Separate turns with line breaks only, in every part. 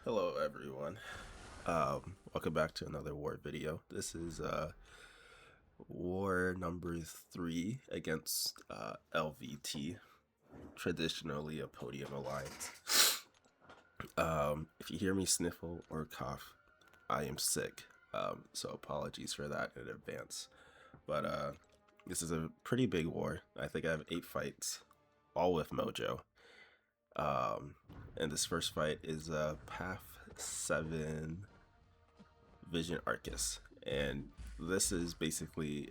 Hello everyone. Welcome back to another war video. This is war number 3 against LVT, traditionally a podium alliance. If you hear me sniffle or cough, I am sick. So apologies for that in advance. But this is a pretty big war. I think I have 8 fights, all with Mojo. And this first fight is Path 7 Vision Aarkus, and this is basically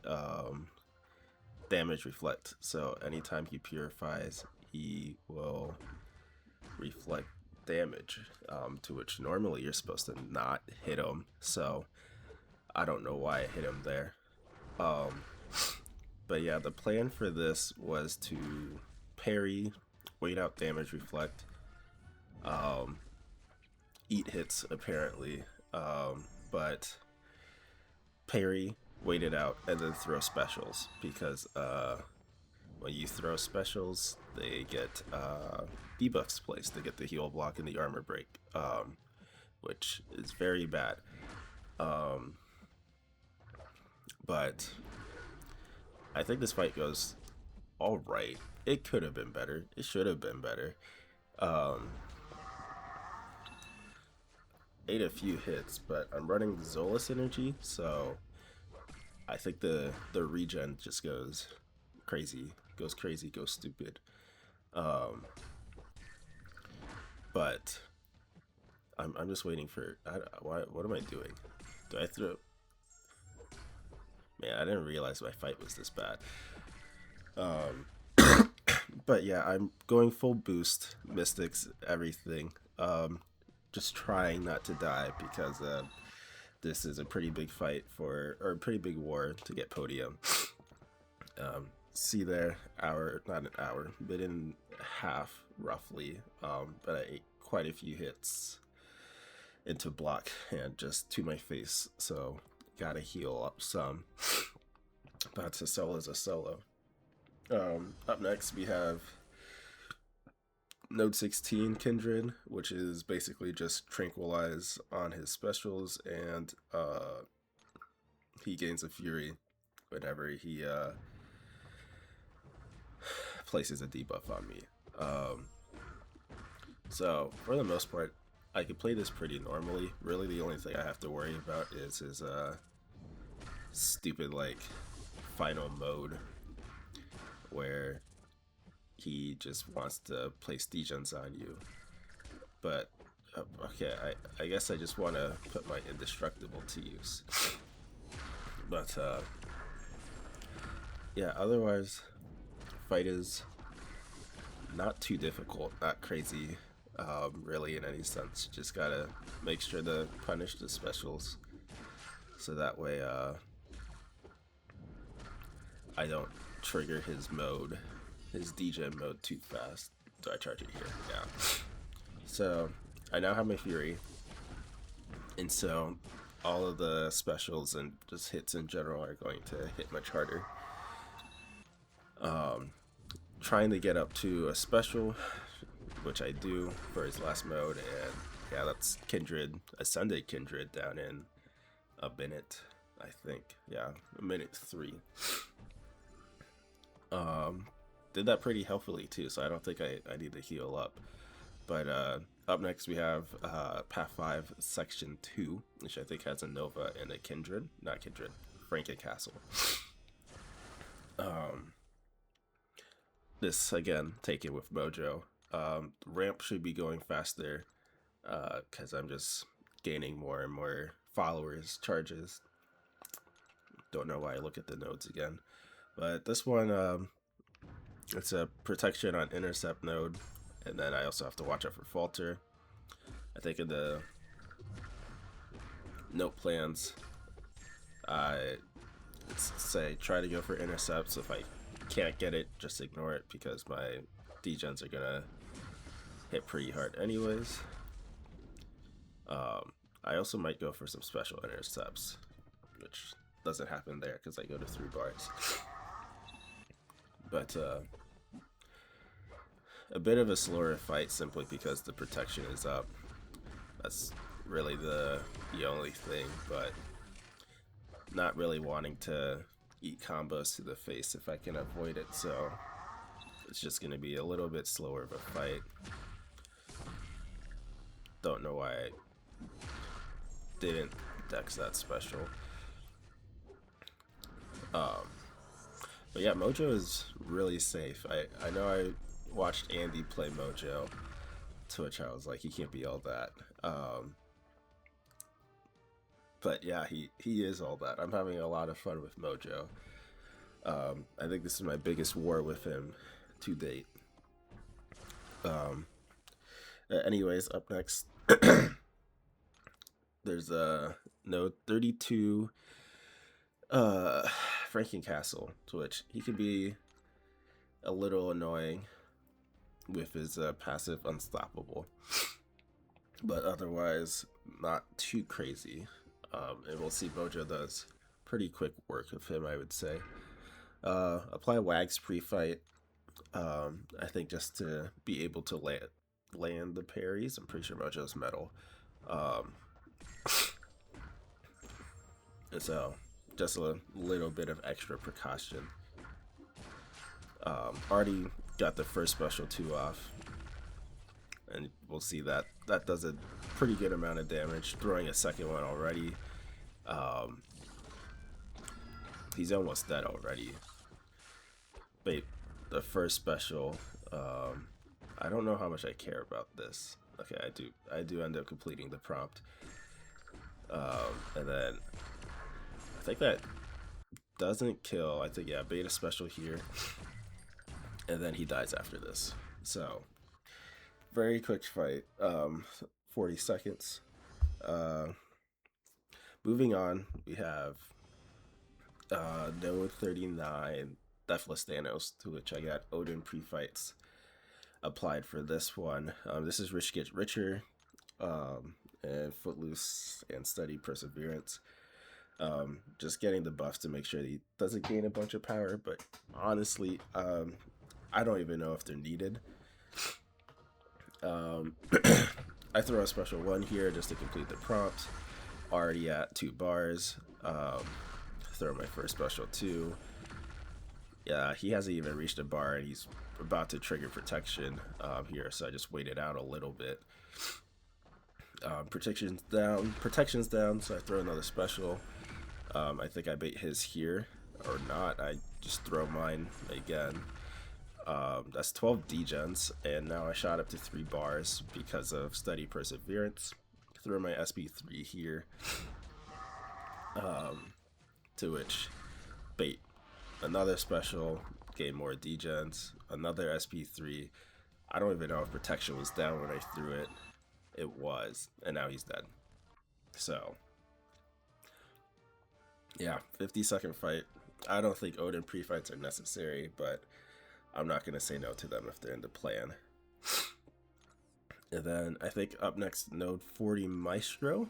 damage reflect. So anytime he purifies, he will reflect damage, to which normally you're supposed to not hit him. So I don't know why I hit him there. Um, but yeah, the plan for this was to parry, wait out damage reflect, um, eat hits apparently, but parry, wait it out, and then throw specials because when you throw specials, they get debuffs placed. They get the heal block and the armor break, which is very bad. Um, but I think this fight goes all right. It could have been better. It should have been better. Um, ate a few hits, but I'm running Zolas energy, so I think the regen just goes crazy, goes stupid. Um, but I'm just waiting for. What am I doing? Do I throw? Man, I didn't realize my fight was this bad. Um, but yeah, I'm going full boost, mystics, everything. Just trying not to die because this is a pretty big fight or a pretty big war to get podium. See there, hour, not an hour, but in half roughly. But I ate quite a few hits into block and just to my face, so gotta heal up some. But to solo is a solo. Up next we have Node 16 Kindred, which is basically just tranquilize on his specials, and he gains a fury whenever he places a debuff on me. So for the most part, I can play this pretty normally. Really, the only thing I have to worry about is his stupid like final mode, where he just wants to place degens on you. But okay, I guess I just want to put my indestructible to use. But yeah, otherwise, fight is not too difficult, not crazy, really in any sense. Just gotta make sure to punish the specials, so that way I don't trigger his mode, his degen mode too fast. Do I charge it here? Yeah. So I now have my fury, and so all of the specials and just hits in general are going to hit much harder. Trying to get up to a special, which I do for his last mode, and yeah, that's Kindred, Ascended Kindred down in a minute, I think. Yeah, a minute 3. Did that pretty healthily too, so I don't think I need to heal up. But up next we have Path 5 Section 2, which I think has a Nova and a Kindred. Not Kindred, Frankencastle. This, again, taken with Mojo. Ramp should be going faster because I'm just gaining more and more followers, charges. Don't know why I look at the nodes again. But this one, it's a protection on intercept node, and then I also have to watch out for falter. I think in the note plans, I say try to go for intercepts. If I can't get it, just ignore it because my degens are gonna hit pretty hard anyways. I also might go for some special intercepts, which doesn't happen there because I go to 3 bars. But a bit of a slower fight simply because the protection is up. That's really the only thing, but not really wanting to eat combos to the face if I can avoid it, so it's just going to be a little bit slower of a fight. Don't know why I didn't dex that special. But yeah, Mojo is really safe. I know I watched Andy play Mojo Twitch. I was like, he can't be all that. But yeah, he is all that. I'm having a lot of fun with Mojo. I think this is my biggest war with him to date. Anyways, up next, there's a node 32 Frankencastle, to which he can be a little annoying with his passive Unstoppable, but otherwise not too crazy. And we'll see Mojo does pretty quick work with him, I would say. Apply Wags pre-fight, I think, just to be able to land the parries. I'm pretty sure Mojo's metal. So just a little bit of extra precaution. Already got the first special 2 off, and we'll see that does a pretty good amount of damage. Throwing a second one already. He's almost dead already. But the first special, I don't know how much I care about this. Okay, I do end up completing the prompt. And then I think that doesn't kill. I think, yeah, beta special here, and then he dies after this. So very quick fight. 40 seconds. Moving on, we have node 39 Deathless Thanos, to which I got Odin pre-fights applied for this one. This is Rich Gets Richer, and Footloose and Steady Perseverance. Just getting the buffs to make sure that he doesn't gain a bunch of power, but honestly, I don't even know if they're needed. I throw a special 1 here just to complete the prompt. Already at 2 bars. Throw my first special 2. Yeah, he hasn't even reached a bar, and he's about to trigger protection here, so I just waited out a little bit. Protection's down, so I throw another special. I think I bait his here, or not. I just throw mine again. That's 12 degens, and now I shot up to 3 bars because of Steady Perseverance. Throw my SP3 here, to which bait another special, gain more degens, another SP3. I don't even know if protection was down when I threw it. It was, and now he's dead. So yeah, 50-second fight. I don't think Odin pre-fights are necessary, but I'm not going to say no to them if they're in the plan. And then I think up next, node 40 Maestro,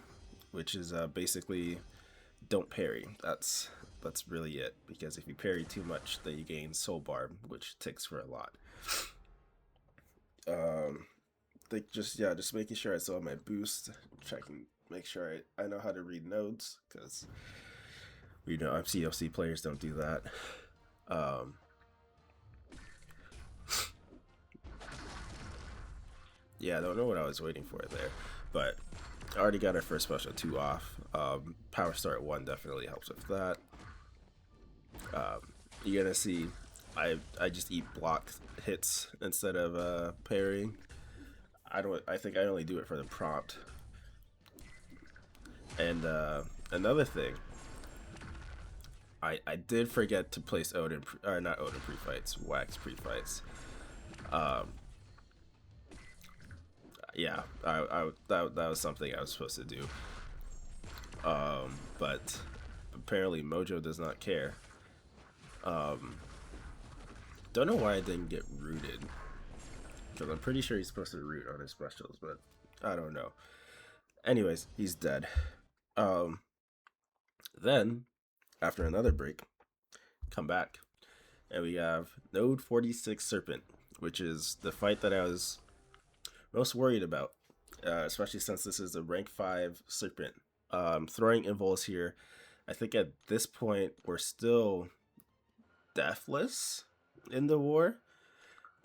which is basically don't parry. That's really it, because if you parry too much, then you gain Soul Barb, which ticks for a lot. Think just making sure I saw my boost, checking, make sure I know how to read nodes, because we know COC players don't do that. Yeah, I don't know what I was waiting for there, but I already got our first special 2 off. Power Start 1 definitely helps with that. You're gonna see I just eat block hits instead of parrying. I think I only do it for the prompt. And another thing, I did forget to place Odin, or not Odin pre-fights, Wax pre-fights. Yeah, that was something I was supposed to do. But apparently Mojo does not care. Don't know why I didn't get rooted, because I'm pretty sure he's supposed to root on his specials, but I don't know. Anyways, he's dead. Then after another break, come back, and we have node 46 Serpent, which is the fight that I was most worried about. especially since this is a rank 5 Serpent. Throwing invols here, I think at this point we're still deathless in the war.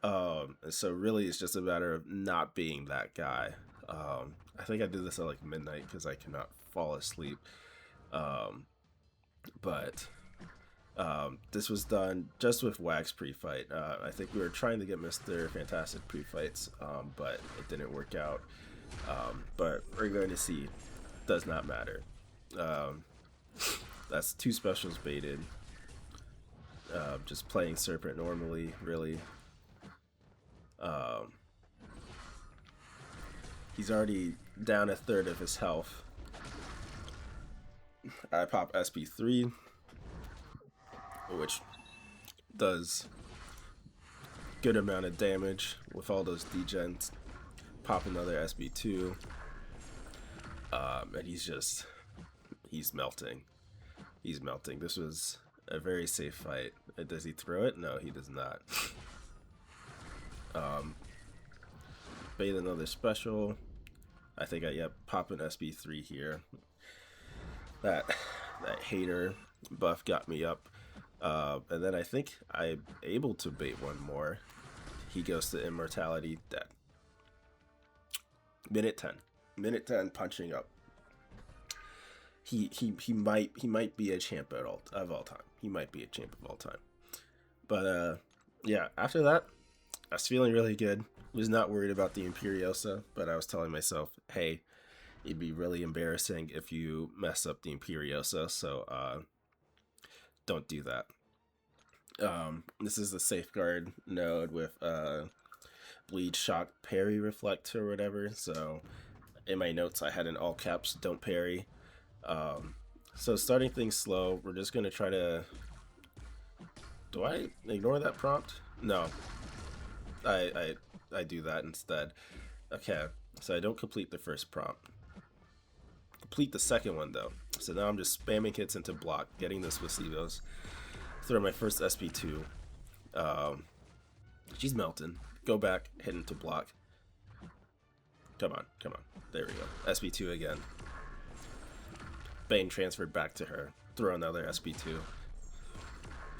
So really it's just a matter of not being that guy. I think I did this at like midnight because I cannot fall asleep. But this was done just with Wax pre-fight. I think we were trying to get Mr. Fantastic pre-fights, but it didn't work out. But we're going to see. Does not matter. That's 2 specials baited. Just playing Serpent normally, really. He's already down a third of his health. I pop SP3, which does good amount of damage with all those degens. Pop another SB2, and he's melting. He's melting. This was a very safe fight. Does he throw it? No, he does not. Bait another special. I think pop an SB3 here. That hater buff got me up. And then I think I'm able to bait one more. He goes to immortality, dead. Minute 10. Minute 10 punching up. He might be a champ of all time. He might be a champ of all time. But yeah, after that, I was feeling really good. Was not worried about the Imperiosa, but I was telling myself, hey, it'd be really embarrassing if you mess up the Imperiosa, so don't do that. This is the safeguard node with bleed, shock, parry, reflect, or whatever. So in my notes I had in all caps, don't parry. So starting things slow, we're just gonna try to... Do I ignore that prompt? No. I do that instead. Okay, so I don't complete the first prompt. Complete the second one though. So now I'm just spamming hits into block, getting this with Sivos. Throw my first SP2. She's melting. Go back, hit into block. Come on, come on. There we go. SP2 again. Bane transferred back to her. Throw another SP2.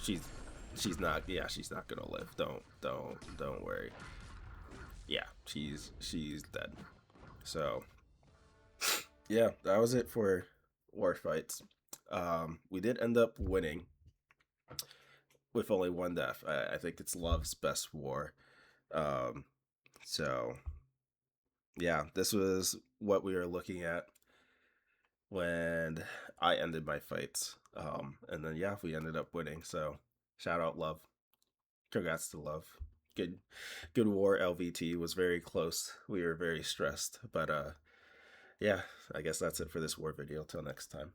She's not. Yeah, she's not gonna live. Don't worry. Yeah, she's dead. So yeah, that was it for war fights. We did end up winning with only 1 death. I think it's Love's best war. So yeah, this was what we were looking at when I ended my fights. And then yeah, we ended up winning. So shout out Love. Congrats to Love. Good war. LVT was very close. We were very stressed, but yeah, I guess that's it for this war video. Till next time.